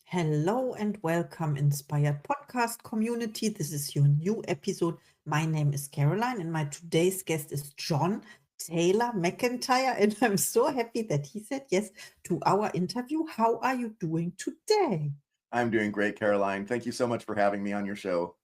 Hello and welcome, Inspired Podcast community. This is your new episode. My name is Caroline, and my today's guest is John Taylor McEntire. And I'm so happy that he said yes to our interview. How are you doing today? I'm doing great, Caroline. Thank you so much for having me on your show.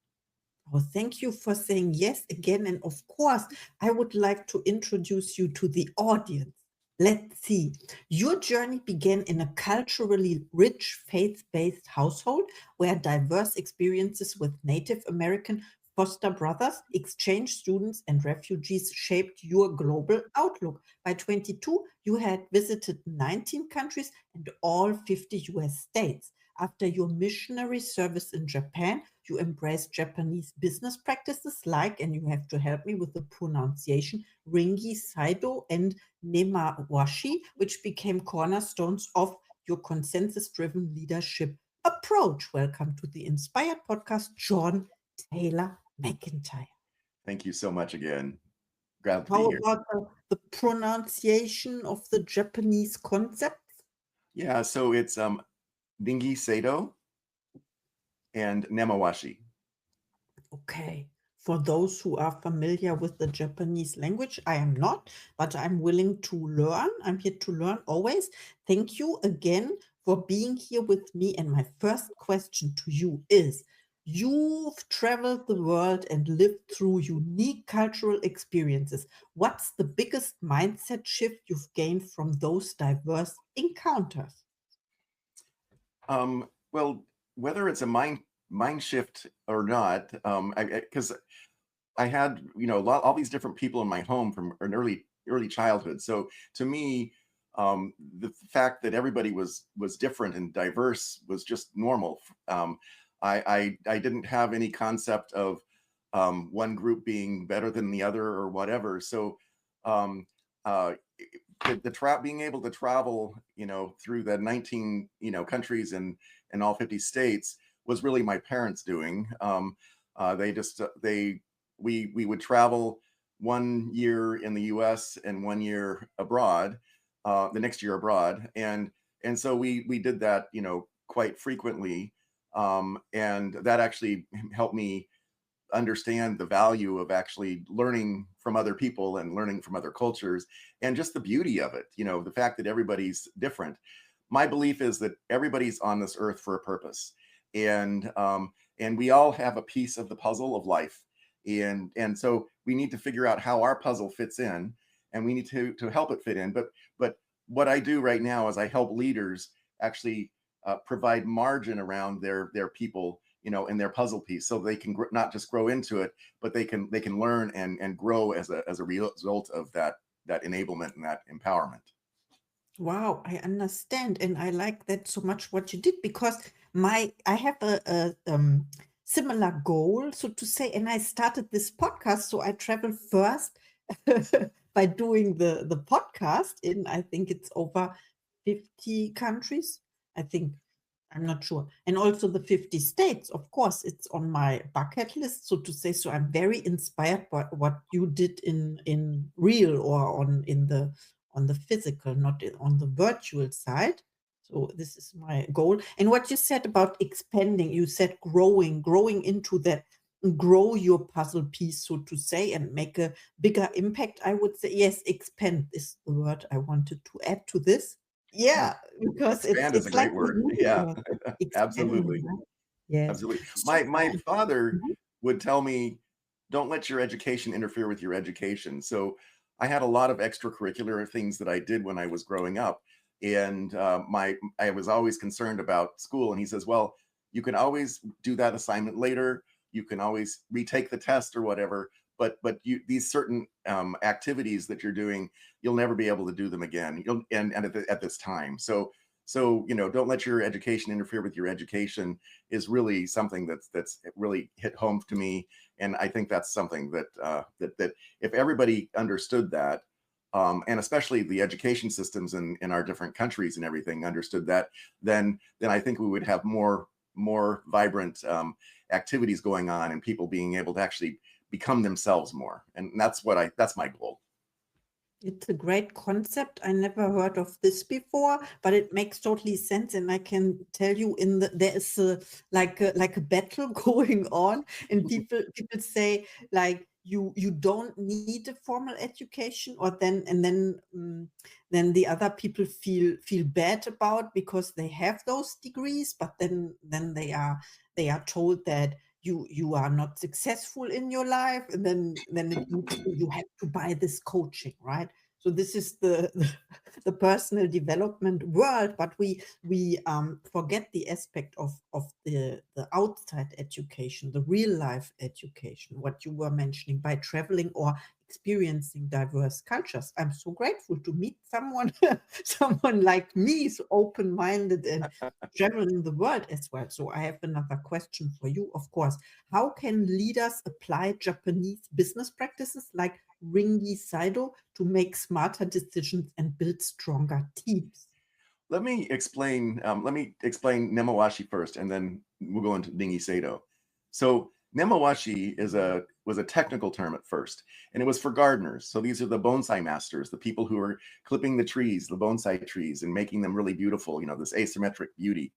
Oh, thank you for saying yes again. And of course, I would like to introduce you to the audience. Let's see. Your journey began in a culturally rich, faith based household where diverse experiences with Native American foster brothers, exchange students, and refugees shaped your global outlook. By 22, you had visited 19 countries and all 50 US states. After your missionary service in Japan, you embrace Japanese business practices like, and you have to help me with the pronunciation, Ringi Saido and Nemawashi, which became cornerstones of your consensus driven leadership approach. Welcome to the Inspired Podcast, John Taylor McEntire. Thank you so much again. Glad to be How here. about the pronunciation of the Japanese concepts? Yeah, so it's Ringi Saido and Nemawashi. Okay. For those who are familiar with the Japanese language, I am not, but I'm willing to learn. I'm here to learn always. Thank you again for being here with me. And my first question to you is, you've traveled the world and lived through unique cultural experiences. What's the biggest mindset shift you've gained from those diverse encounters? Well, whether it's a mind shift or not, because I had all these different people in my home from an early childhood. So to me, the fact that everybody was different and diverse was just normal. I didn't have any concept of one group being better than the other or whatever. So um, uh, being able to travel, through the 19 countries and all 50 states was really my parents doing. They just they we would travel 1 year in the U.S. and 1 year abroad, the next year abroad, and so we did that, quite frequently, and that actually helped me understand the value of actually learning from other people and learning from other cultures, and just the beauty of it, the fact that everybody's different. My belief is that everybody's on this earth for a purpose, and we all have a piece of the puzzle of life, and so we need to figure out how our puzzle fits in, and we need to help it fit in. But what I do right now is I help leaders actually provide margin around their people, in their puzzle piece, so they can not just grow into it, but they can learn and grow as a result of that enablement and that empowerment. Wow, I understand, and I like that so much what you did because I have a similar goal, so to say, and I started this podcast. So I travel first by doing the podcast in, I think it's over 50 countries. I think, I'm not sure, and also the 50 states. Of course, it's on my bucket list, so to say. So I'm very inspired by what you did in real or on the physical, not on the virtual side. So this is my goal. And what you said about expanding, you said growing into that, grow your puzzle piece, so to say, and make a bigger impact. I would say, yes, expand is the word I wanted to add to this. Yeah, Yeah, because expand is a it's like great the word. Yeah, universe, expanding, absolutely. right? Yes. Absolutely. So My fun. father Mhm. would tell me, don't let your education interfere with your education. So I had a lot of extracurricular things that I did when I was growing up. And I was always concerned about school. And he says, well, you can always do that assignment later. You can always retake the test or whatever. But these certain activities that you're doing, you'll never be able to do them again. And at this time. So don't let your education interfere with your education is really something that's really hit home to me, and I think that's something that if everybody understood that, and especially the education systems in our different countries and everything understood that, then I think we would have more vibrant activities going on and people being able to actually become themselves more, and that's my goal. It's a great concept. I never heard of this before, but it makes totally sense. And I can tell you, there is like a battle going on, and people say like you don't need a formal education, or then the other people feel bad about because they have those degrees, but then they are told that you are not successful in your life, and then it leads to you have to buy this coaching, right? So this is the personal development world, but we forget the aspect of the outside education, the real life education, what you were mentioning, by traveling or experiencing diverse cultures. I'm so grateful to meet someone someone like me, so open-minded and traveling the world as well. So I have another question for you, of course. How can leaders apply Japanese business practices like Ringi Saido to make smarter decisions and build stronger teams? Let me explain. Let me explain Nemawashi first, and then we'll go into Ringi Saido. So Nemawashi was a technical term at first, and it was for gardeners. So these are the bonsai masters, the people who are clipping the trees, the bonsai trees, and making them really beautiful. This asymmetric beauty.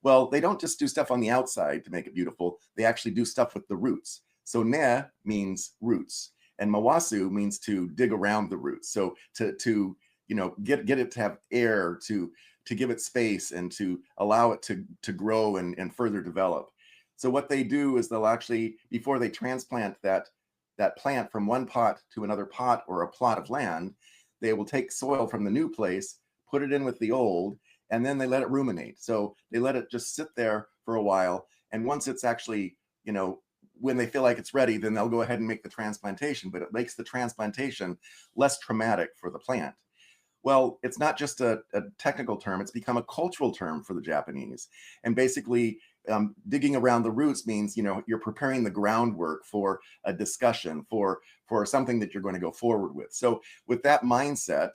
Well, they don't just do stuff on the outside to make it beautiful. They actually do stuff with the roots. So ne means roots, and mawasu means to dig around the roots. So to get it to have air, to give it space, and to allow it to grow and further develop. So what they do is they'll actually, before they transplant that plant from one pot to another pot or a plot of land, they will take soil from the new place, put it in with the old, and then they let it ruminate. So they let it just sit there for a while. And once it's actually, when they feel like it's ready, then they'll go ahead and make the transplantation, but it makes the transplantation less traumatic for the plant. Well, it's not just a technical term, it's become a cultural term for the Japanese. And basically, digging around the roots means, you're preparing the groundwork for a discussion, for something that you're going to go forward with. So with that mindset,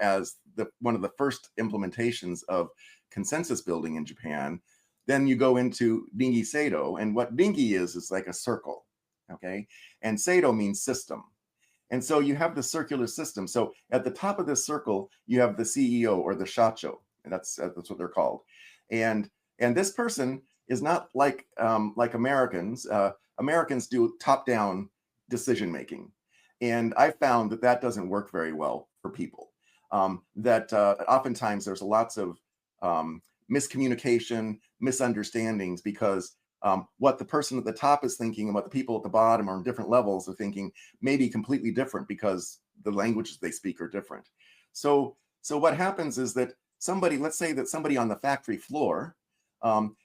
as one of the first implementations of consensus building in Japan, then you go into Ringi Saido. And what Ringi is like a circle, okay? And Saido means system. And so you have the circular system. So at the top of this circle, you have the CEO or the shacho, and that's what they're called. And this person is not like Americans. Americans do top-down decision making, and I found that doesn't work very well for people. That oftentimes there's lots of miscommunication, misunderstandings, because what the person at the top is thinking and what the people at the bottom or on different levels are thinking may be completely different because the languages they speak are different. So what happens is that let's say that somebody on the factory floor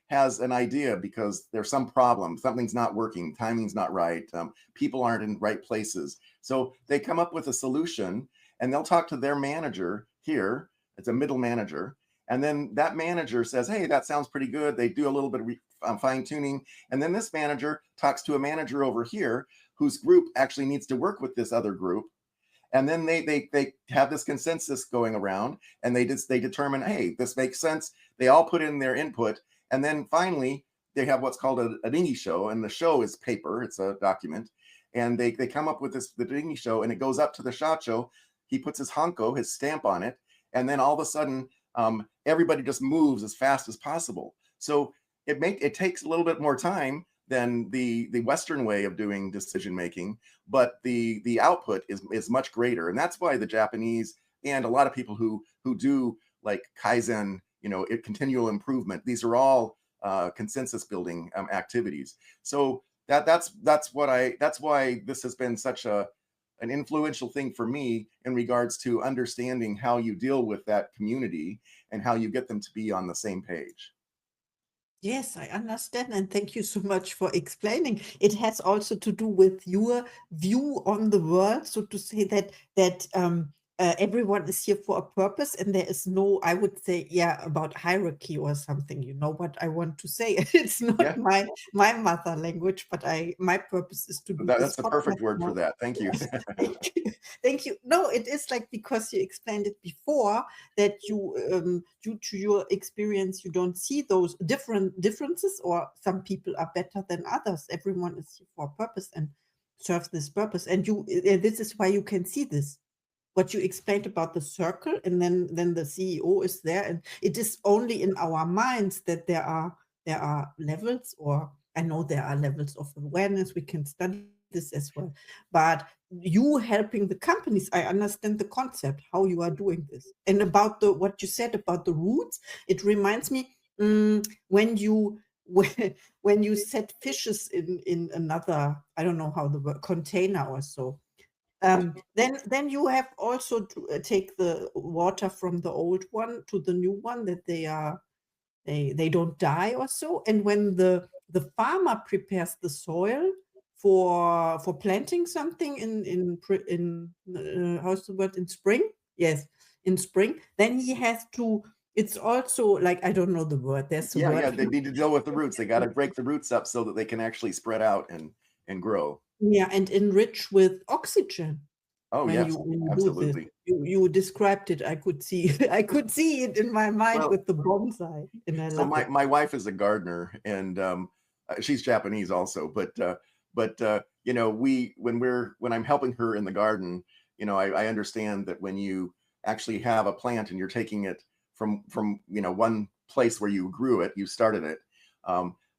has an idea because there's some problem, something's not working, timing's not right, people aren't in right places. So they come up with a solution and they'll talk to their manager here, it's a middle manager, and then that manager says, hey, that sounds pretty good. They do a little bit of fine tuning. And then this manager talks to a manager over here whose group actually needs to work with this other group. And then they have this consensus going around, and they determine, hey, this makes sense. They all put in their input. And then finally, they have what's called a ringi show. And the show is paper. It's a document. And they come up with the ringi show, and it goes up to the shacho. He puts his hanko, his stamp on it. And then all of a sudden, everybody just moves as fast as possible. So it takes a little bit more time than the Western way of doing decision making, but the output is much greater. And that's why the Japanese and a lot of people who do like Kaizen, continual improvement, these are all consensus building activities. So that's why this has been such an influential thing for me in regards to understanding how you deal with that community and how you get them to be on the same page. Yes, I understand. And thank you so much for explaining. It has also to do with your view on the world. So to say that everyone is here for a purpose, and there is no, I would say, about hierarchy or something. You know what I want to say? It's not Yeah, my mother language, but my purpose is to do this that's the perfect podcast word for now. that. Thank you. Yes, thank you. Thank you. No, it is like, because you explained it before, that you due to your experience, you don't see those differences, or some people are better than others. Everyone is here for a purpose and serves this purpose, and this is why you can see this. what you explained about the circle, and then the CEO is there, and it is only in our minds that there are levels, or I know there are levels of awareness. We can study this as well, but you helping the companies, I understand the concept how you are doing this. And about the what you said about the roots, it reminds me, when you when you set fishes in another, I don't know how the word, container or so, then you have also to take the water from the old one to the new one, that they don't die or so. And when the farmer prepares the soil for planting something in how's the word, in spring? Yes, in spring. Then he has to. It's also like, I don't know the word. There's a Yeah, word. yeah, they need to deal with the roots. They got to break the roots up so that they can actually spread out and grow. Yeah, and enrich with oxygen. Oh, When you yes, when you do this, absolutely. you described it. I could see I could see it in my mind Well, with the bonsai, and I so love it. my wife is a gardener, and she's Japanese also, but you know, when I'm helping her in the garden, you know, I understand that when you actually have a plant and you're taking it from you know, one place where you grew it, you started it,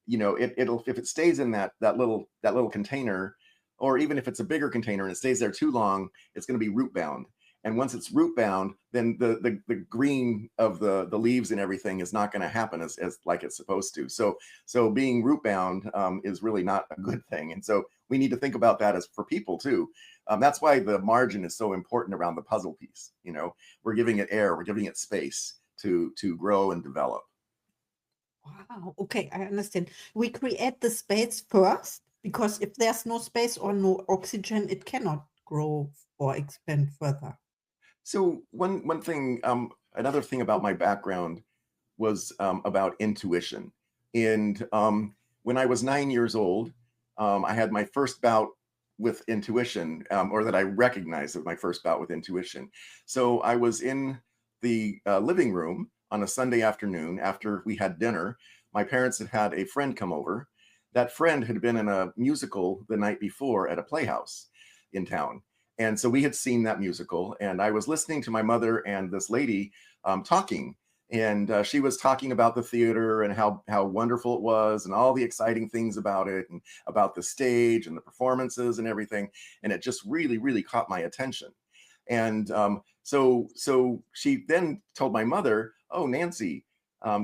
you know, it'll, if it stays in that little container, or even if it's a bigger container and it stays there too long, it's going to be root bound. And once it's root bound, then the green of the leaves and everything is not going to happen as like it's supposed to. So being root bound is really not a good thing. And so we need to think about that as for people too. That's why the margin is so important around the puzzle piece. You know, we're giving it air, we're giving it space to grow and develop. Wow. Okay, I understand. We create the space first, because if there's no space or no oxygen, it cannot grow or expand further. So one thing, another thing about my background was about intuition. And when I was 9 years old, I had my first bout with intuition, or that I recognized as my first bout with intuition. So I was in the living room on a Sunday afternoon after we had dinner. My parents had had a friend come over. That friend had been in a musical the night before at a playhouse in town. And so we had seen that musical, and I was listening to my mother and this lady talking, and she was talking about the theater and how wonderful it was and all the exciting things about it and about the stage and the performances and everything. And it just really caught my attention. And so she then told my mother, "Oh, Nancy,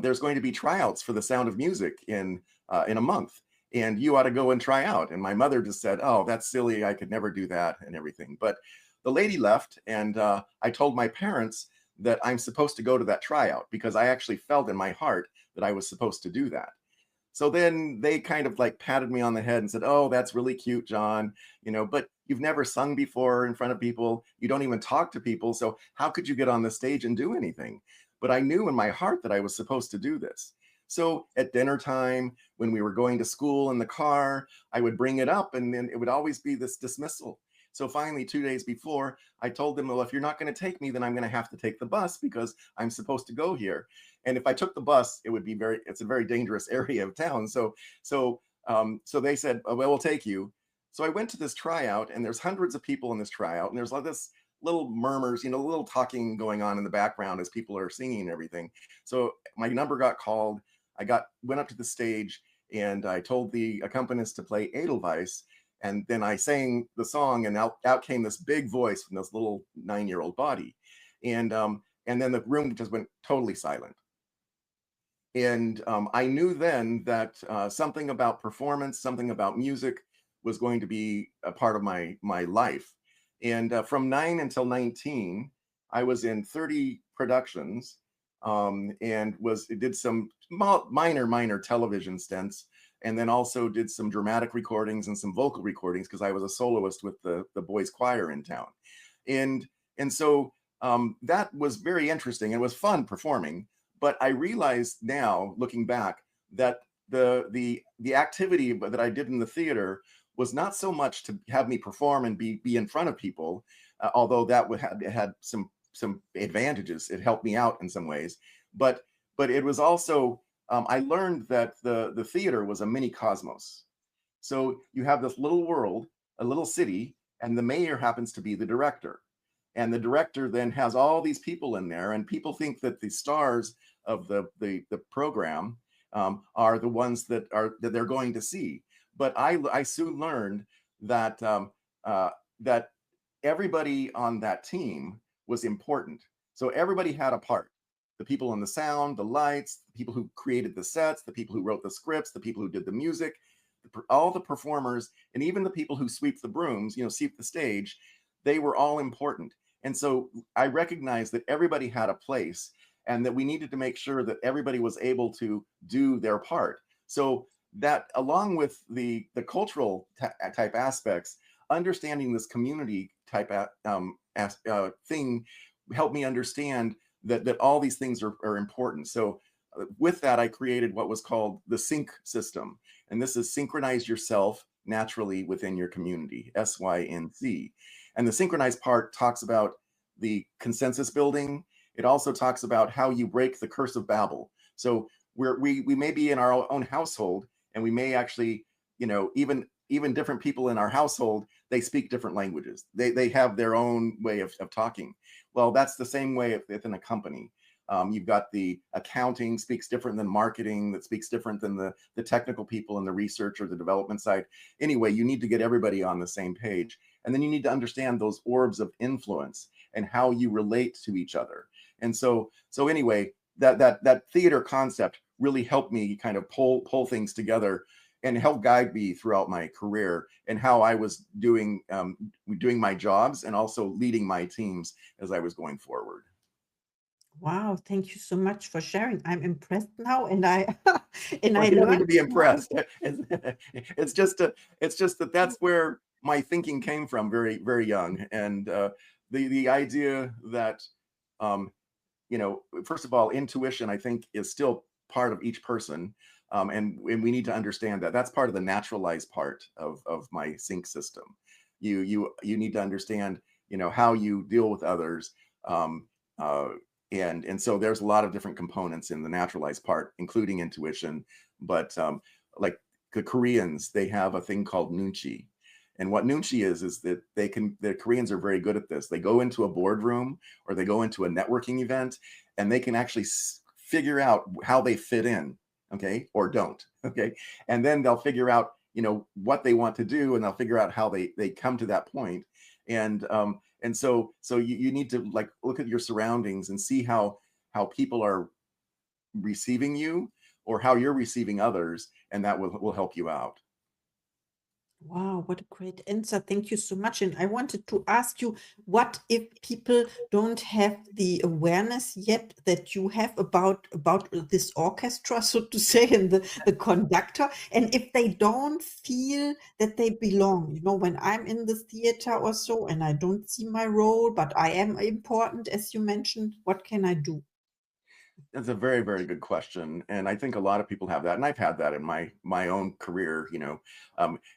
there's going to be tryouts for The Sound of Music in a month, and you ought to go and try out." And my mother just said, "Oh, that's silly. I could never do that," and everything. But the lady left, and I told my parents that I'm supposed to go to that tryout because I actually felt in my heart that I was supposed to do that. So then they kind of like patted me on the head and said, "Oh, that's really cute, John, you know, but you've never sung before in front of people. You don't even talk to people. So how could you get on the stage and do anything?" But I knew in my heart that I was supposed to do this. So at dinner time, when we were going to school in the car, I would bring it up, and then it would always be this dismissal. So finally, 2 days before, I told them, "Well, if you're not going to take me, then I'm going to have to take the bus because I'm supposed to go here. And if I took the bus, it would be it's a very dangerous area of town." So they said, "Oh, well, we'll take you." So I went to this tryout, and there's hundreds of people in this tryout, and there's like this little murmurs, you know, little talking going on in the background as people are singing and everything. So my number got called. Went up to the stage, and I told the accompanist to play Edelweiss, and then I sang the song, and out came this big voice from this little 9-year-old body, and then the room just went totally silent. And I knew then that something about performance, something about music, was going to be a part of my life. And from 9 until 19, I was in 30 productions, and did some minor television stints, and then also did some dramatic recordings and some vocal recordings because I was a soloist with the boys choir in town. And so that was very interesting. It was fun performing, but I realized now, looking back, that the activity that I did in the theater was not so much to have me perform and be in front of people, although that had some advantages. It helped me out in some ways, but it was also, I learned that the theater was a mini cosmos. So you have this little world, a little city, and the mayor happens to be the director. And the director then has all these people in there, and people think that the stars of the program are the ones that they're going to see. But I soon learned that that everybody on that team was important. So everybody had a part. The people in the sound, the lights, the people who created the sets, the people who wrote the scripts, the people who did the music, all the performers, and even the people who sweep the brooms, sweep the stage, they were all important. And so I recognized that everybody had a place, and that we needed to make sure that everybody was able to do their part. So that, along with the cultural type aspects, understanding this community type thing helped me understand that all these things are important. So with that, I created what was called the sync system. And this is synchronize yourself naturally within your community, SYNC. And the synchronized part talks about the consensus building. It also talks about how you break the curse of Babel. So we may be in our own household, and we may actually, even different people in our household, they speak different languages. They have their own way of talking. Well, that's the same way within a company. You've got the accounting speaks different than marketing, that speaks different than the technical people in the research or the development side. Anyway, you need to get everybody on the same page. And then you need to understand those orbs of influence and how you relate to each other. And so anyway, that theater concept really helped me kind of pull things together and help guide me throughout my career and how I was doing my jobs and also leading my teams as I was going forward. Wow, thank you so much for sharing. I'm impressed now, and I and Well, I you don't need to learned be more. impressed. It's just that that's where my thinking came from very, very young. And the idea that, first of all, intuition, I think, is still part of each person. And we need to understand that that's part of the naturalized part of my sync system. You need to understand, how you deal with others. Um, uh, and so there's a lot of different components in the naturalized part, including intuition. But like the Koreans, they have a thing called nunchi. And what nunchi is that the Koreans are very good at this. They go into a boardroom or they go into a networking event, and they can actually figure out how they fit in, okay, or don't, okay. And then they'll figure out, what they want to do, and they'll figure out how they come to that point. And so you need to like look at your surroundings and see how people are receiving you or how you're receiving others, and that will help you out. Wow, what a great answer. Thank you so much. And I wanted to ask you, what if people don't have the awareness yet that you have about this orchestra, so to say, and the conductor, and if they don't feel that they belong, when I'm in the theater or so, and I don't see my role, but I am important, as you mentioned, what can I do? That's a very, very good question, and I think a lot of people have that, and I've had that in my own career.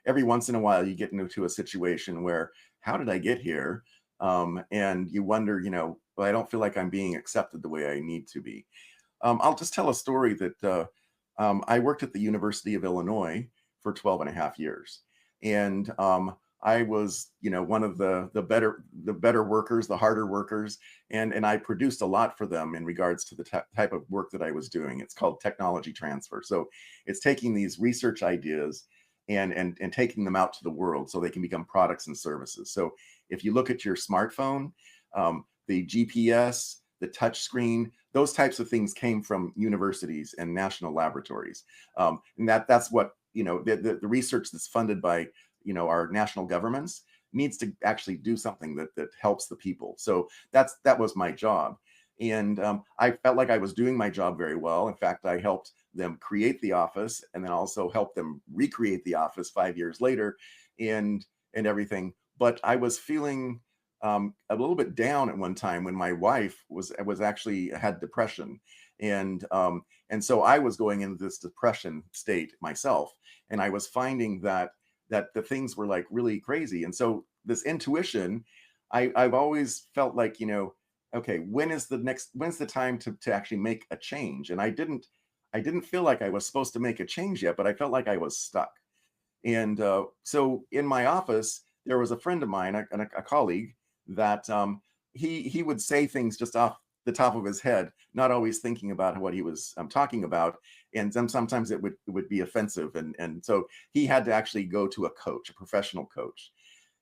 Every once in a while, you get into a situation where, how did I get here? And you wonder, well, I don't feel like I'm being accepted the way I need to be. I'll just tell a story that I worked at the University of Illinois for 12 and a half years, and I was, one of the better workers, the harder workers, and I produced a lot for them in regards to the type of work that I was doing. It's called technology transfer. So it's taking these research ideas and taking them out to the world so they can become products and services. So if you look at your smartphone, the GPS, the touch screen, those types of things came from universities and national laboratories. And that's what, the research that's funded by our national governments needs to actually do something that helps the people. So that was my job. And I felt like I was doing my job very well. In fact, I helped them create the office and then also helped them recreate the office 5 years later and everything. But I was feeling a little bit down at one time when my wife was actually had depression. And so I was going into this depression state myself. And I was finding that the things were like really crazy. And so this intuition, I've always felt like, okay, when's the time to actually make a change? And I didn't feel like I was supposed to make a change yet, but I felt like I was stuck. And so in my office, there was a friend of mine, a colleague that he would say things just off the top of his head, not always thinking about what he was talking about, and sometimes it would be offensive, and so he had to actually go to a coach, a professional coach.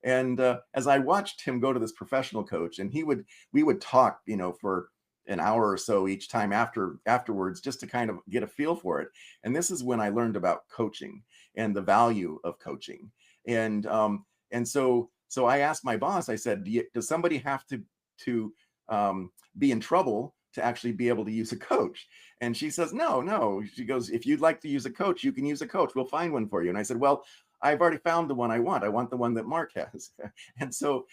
And as I watched him go to this professional coach, and we would talk, for an hour or so each time afterwards, just to kind of get a feel for it. And this is when I learned about coaching and the value of coaching. And so I asked my boss, I said, does somebody have to be in trouble to actually be able to use a coach? And she says, no. She goes, if you'd like to use a coach, you can use a coach. We'll find one for you. And I said, well, I've already found the one I want. I want the one that Mark has. And so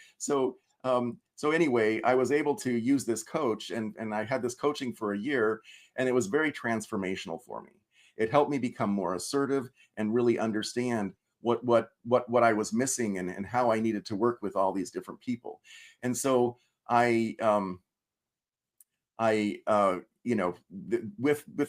anyway, I was able to use this coach, and I had this coaching for a year, and it was very transformational for me. It helped me become more assertive and really understand what I was missing, and how I needed to work with all these different people. And so with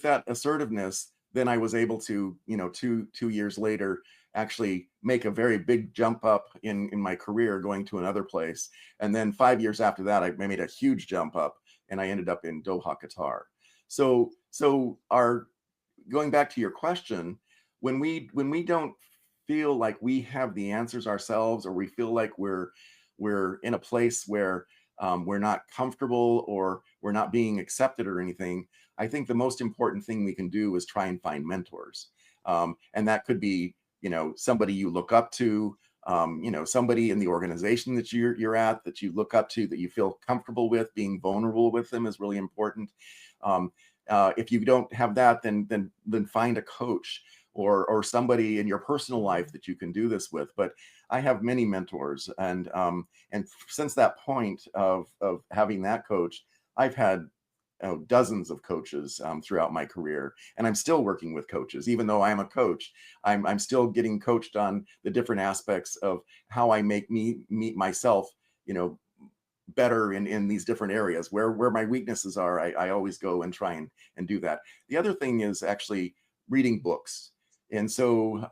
that assertiveness, then I was able to, 2 years later, actually make a very big jump up in my career, going to another place. And then 5 years after that, I made a huge jump up, and I ended up in Doha, Qatar. So going back to your question, when we don't feel like we have the answers ourselves, or we feel like we're in a place where we're not comfortable, or we're not being accepted or anything, I think the most important thing we can do is try and find mentors. And that could be, somebody you look up to, somebody in the organization that you're at, that you look up to, that you feel comfortable with. Being vulnerable with them is really important. If you don't have that, then find a coach, or somebody in your personal life that you can do this with. But I have many mentors, and since that point of having that coach, I've had dozens of coaches throughout my career, and I'm still working with coaches. Even though I'm a coach, I'm still getting coached on the different aspects of how I make me meet myself, better in these different areas where my weaknesses are. I always go and try and do that. The other thing is actually reading books. And so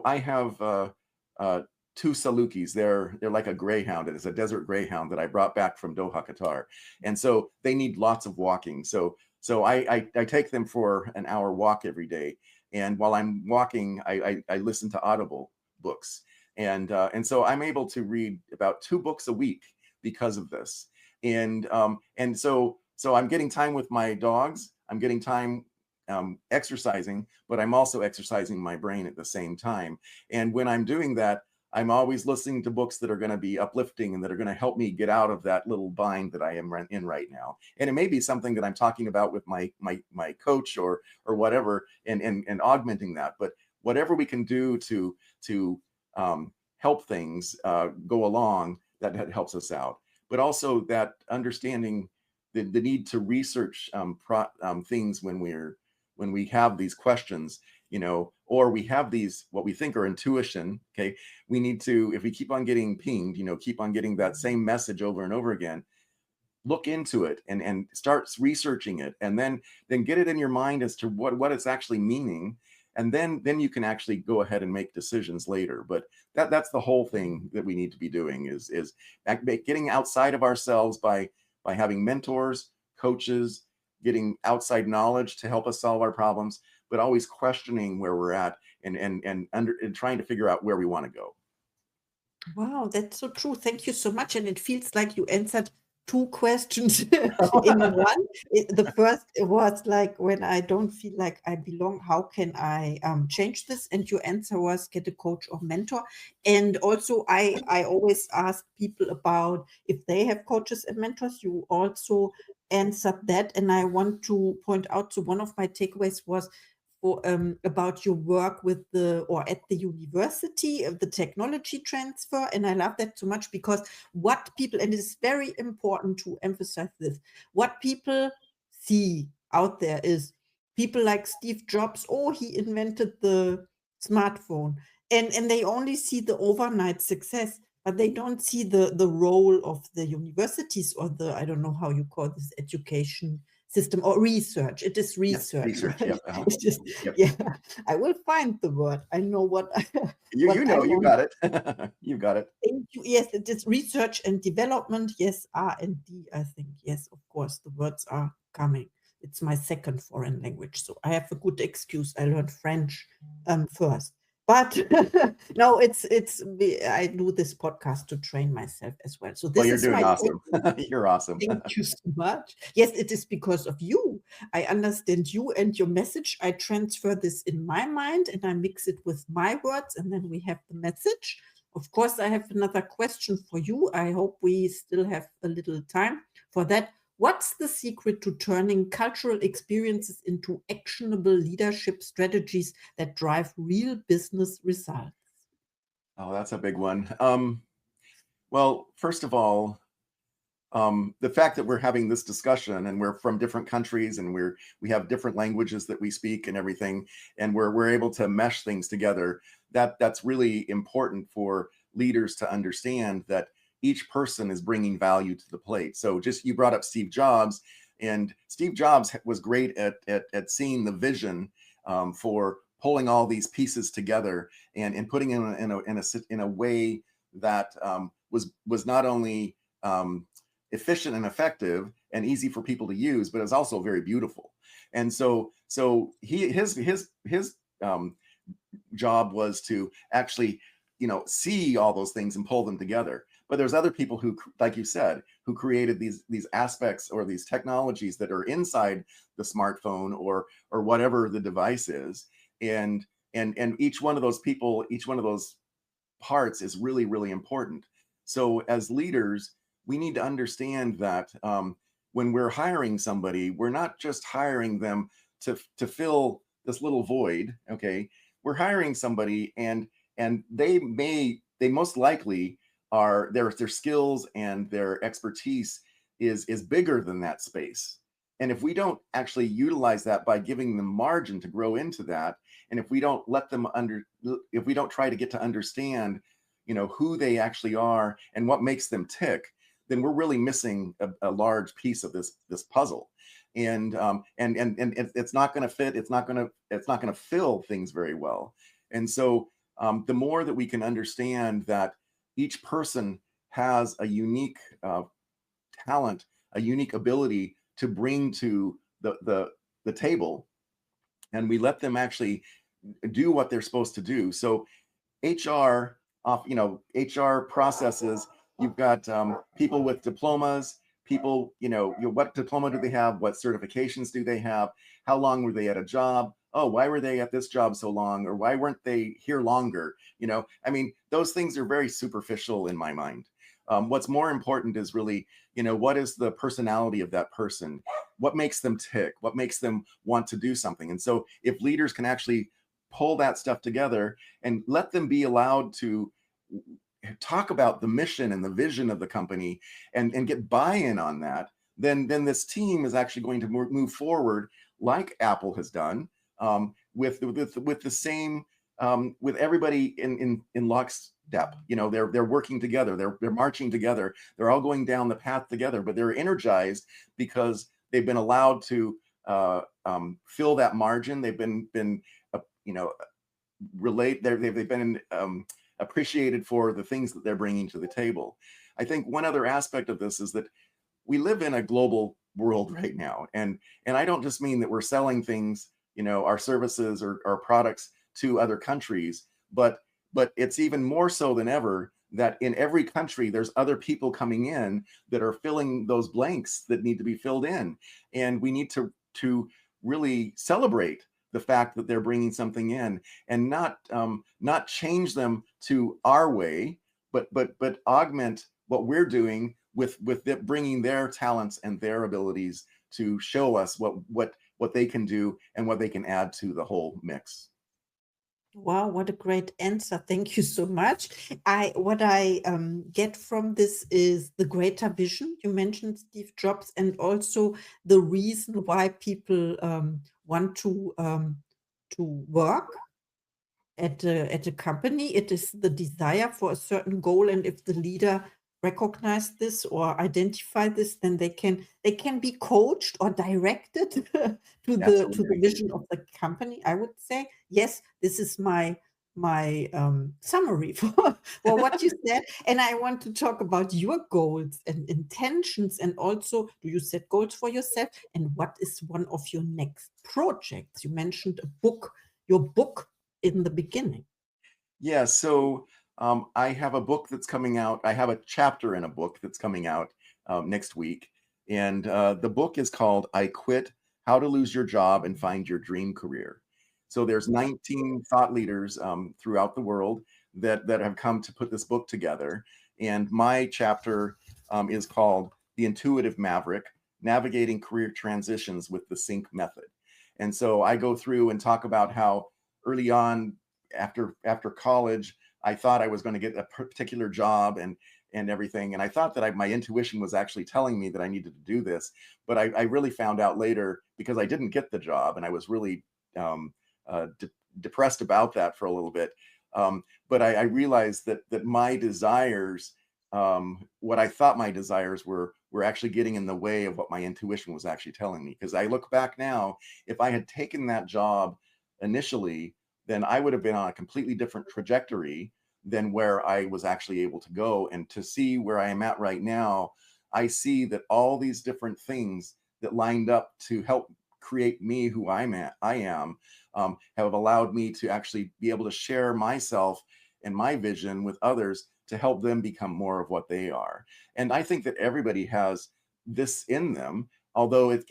I have two Salukis. They're like a greyhound. It is a desert greyhound that I brought back from Doha, Qatar. And so they need lots of walking. So I take them for an hour walk every day. And while I'm walking, I listen to Audible books. And so I'm able to read about 2 books a week because of this. And so I'm getting time with my dogs. I'm getting time exercising, but I'm also exercising my brain at the same time. And when I'm doing that, I'm always listening to books that are going to be uplifting and that are going to help me get out of that little bind that I am in right now. And it may be something that I'm talking about with my coach or whatever, and augmenting that. But whatever we can do to help things go along, that helps us out. But also that understanding the need to research things when we have these questions, or we have these, what we think are intuition. Okay. We need to, if we keep on getting pinged, keep on getting that same message over and over again, look into it and start researching it, and then get it in your mind as to what it's actually meaning. And then you can actually go ahead and make decisions later. But that's the whole thing that we need to be doing is getting outside of ourselves by having mentors, coaches, getting outside knowledge to help us solve our problems, but always questioning where we're at and trying to figure out where we want to go. Wow, that's so true. Thank you so much. And it feels like you answered 2 questions in one. The first was like, when I don't feel like I belong, how can I change this? And your answer was get a coach or mentor. And also I always ask people about if they have coaches and mentors. You also answered that. And I want to point out, so one of my takeaways was about your work with at the university of the technology transfer. And I love that so much, because what people, and it's very important to emphasize this, what people see out there is people like Steve Jobs, he invented the smartphone, and they only see the overnight success, but they don't see the role of the universities, or I don't know how you call this, education system or research. It is Yes, research, research. right? Yep. It's just, Yep. yeah, I will find the word. I know what You what I know, you want. got it. You got it. Thank you. Yes, it is research and development. Yes, R&D, I think. Yes, of course, the words are coming. It's my second foreign language, so I have a good excuse. I learned French first. But no, I do this podcast to train myself as well. So Well, this you're is doing my awesome. You're awesome. thank you so much. Yes, it is because of you. I understand you and your message. I transfer this in my mind and I mix it with my words, and then we have the message. Of course, I have another question for you. I hope we still have a little time for that. What's the secret to turning cultural experiences into actionable leadership strategies that drive real business results? Oh, that's a big one. Well, first of all, the fact that we're having this discussion and we're from different countries and we have different languages that we speak and everything, and we're able to mesh things together, that's really important for leaders to understand that each person is bringing value to the plate. So just you brought up Steve Jobs, and Steve Jobs was great at seeing the vision for pulling all these pieces together and putting it in a way that was not only efficient and effective and easy for people to use, but it's also very beautiful. And so his job was to actually, see all those things and pull them together. But there's other people who, like you said, who created these aspects or these technologies that are inside the smartphone or whatever the device is. And each one of those people, each one of those parts is really, really important. So as leaders, we need to understand that when we're hiring somebody, we're not just hiring them to fill this little void. Okay, we're hiring somebody, and they most likely are their skills and their expertise is bigger than that space. And if we don't actually utilize that by giving them margin to grow into that, and if we don't if we don't try to get to understand, who they actually are and what makes them tick, then we're really missing a large piece of this puzzle. And it's not going to fit. It's not going to fill things very well. And so the more that we can understand that each person has a unique talent, a unique ability to bring to the table, and we let them actually do what they're supposed to do. So HR HR processes. You've got people with diplomas, people, what diploma do they have? What certifications do they have? How long were they at a job? Oh, why were they at this job so long? Or why weren't they here longer? Those things are very superficial in my mind. What's more important is really, what is the personality of that person? What makes them tick? What makes them want to do something? And so if leaders can actually pull that stuff together and let them be allowed to talk about the mission and the vision of the company and get buy-in on that, then this team is actually going to move forward like Apple has done, with the same with everybody in lockstep. They're working together, they're marching together, they're all going down the path together, but they're energized because they've been allowed to fill that margin. They've been they've been appreciated for the things that they're bringing to the table. I think one other aspect of this is that we live in a global world right now, and I don't just mean that we're selling things, our services or our products to other countries, but it's even more so than ever that in every country there's other people coming in that are filling those blanks that need to be filled in, and we need to really celebrate the fact that they're bringing something in and not change them to our way, but augment what we're doing with bringing their talents and their abilities to show us what they can do and what they can add to the whole mix. Wow, what a great answer. Thank you so much. What I get from this is the greater vision. You mentioned Steve Jobs, and also the reason why people want to work at a company. It is the desire for a certain goal, and if the leader recognize this or identify this, then they can be coached or directed to the Absolutely. vision of the company. I would say yes. This is my summary for what you said, and I want to talk about your goals and intentions, and also, do you set goals for yourself, and what is one of your next projects? You mentioned a book, your book in the beginning. Yeah, so I have a book that's coming out. I have a chapter in a book that's coming out next week. And the book is called I Quit: How to Lose Your Job and Find Your Dream Career. So there's 19 thought leaders throughout the world that have come to put this book together. And my chapter is called The Intuitive Maverick: Navigating Career Transitions with the Sync Method. And so I go through and talk about how early on, after college, I thought I was going to get a particular job and everything, and I thought that my intuition was actually telling me that I needed to do this. But I really found out later, because I didn't get the job, and I was really depressed about that for a little bit. But I realized that my desires, what I thought my desires were actually getting in the way of what my intuition was actually telling me. Because I look back now, if I had taken that job initially, then I would have been on a completely different trajectory than where I was actually able to go. And to see where I am at right now, I see that all these different things that lined up to help create me who I am, have allowed me to actually be able to share myself and my vision with others to help them become more of what they are. And I think that everybody has this in them, although it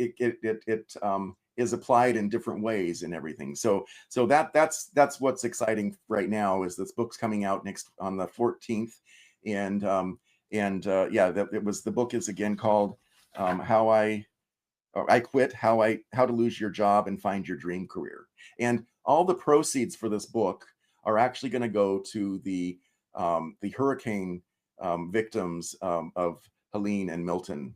is applied in different ways and everything. So that's what's exciting right now, is this book's coming out next on the 14th. And yeah, the book is again called I Quit: How to Lose Your Job and Find Your Dream Career. And all the proceeds for this book are actually going to go to the hurricane victims of Helene and Milton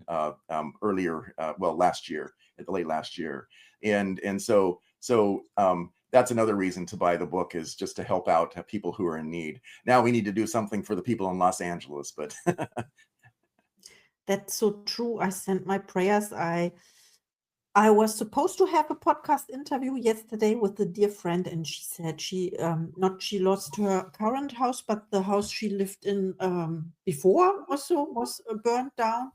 earlier, last year, at the late last year. And so that's another reason to buy the book, is just to help out people who are in need. Now we need to do something for the people in Los Angeles, but That's so true. I sent my prayers. I was supposed to have a podcast interview yesterday with a dear friend, and she said she lost her current house, but the house she lived in before also was burned down.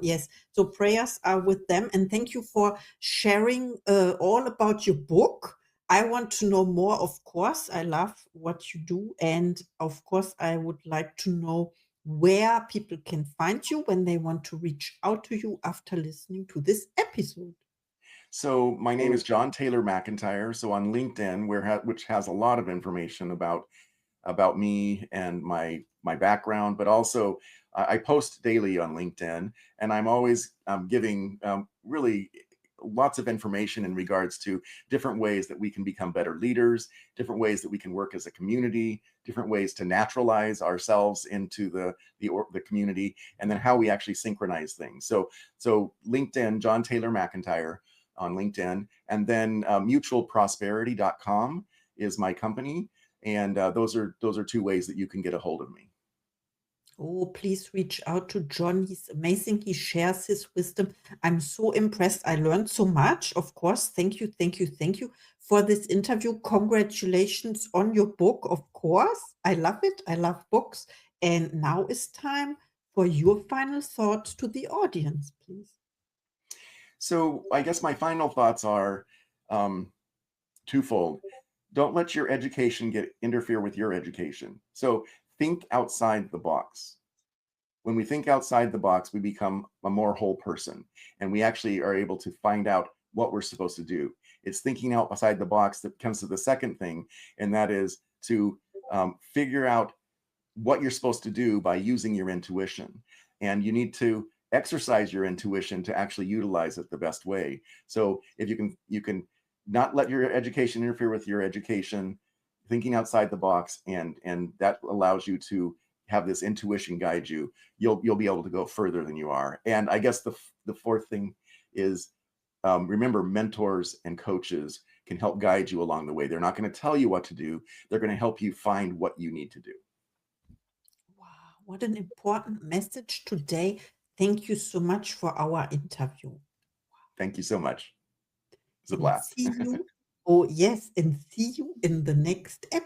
Yes. So prayers are with them, and thank you for sharing all about your book. I want to know more, of course. I love what you do, and of course, I would like to know where people can find you when they want to reach out to you after listening to this episode. so my name is John Taylor McEntire. So on LinkedIn, which has a lot of information about me and my background, but also I post daily on LinkedIn, and I'm always giving really lots of information in regards to different ways that we can become better leaders, different ways that we can work as a community, different ways to naturalize ourselves into the community, and then how we actually synchronize things. So LinkedIn, John Taylor McEntire on LinkedIn, and then mutualprosperity.com is my company. And those are two ways that you can get a hold of me. Oh, please reach out to John. He's amazing. He shares his wisdom. I'm so impressed. I learned so much. Of course. Thank you, thank you, thank you for this interview. Congratulations on your book, of course. I love it. I love books. And now it's time for your final thoughts to the audience, please. So I guess my final thoughts are twofold. Don't let your education interfere with your education. So think outside the box. When we think outside the box, we become a more whole person, and we actually are able to find out what we're supposed to do. It's thinking outside the box that comes to the second thing, and that is to figure out what you're supposed to do by using your intuition. And you need to exercise your intuition to actually utilize it the best way. So if you can not let your education interfere with your education, thinking outside the box, and that allows you to have this intuition guide you. You'll be able to go further than you are. And I guess the fourth thing is, remember, mentors and coaches can help guide you along the way. They're not going to tell you what to do. They're going to help you find what you need to do. Wow. What an important message today. Thank you so much for our interview. Thank you so much. It was a And blast. see you. Oh, yes. And see you in the next episode.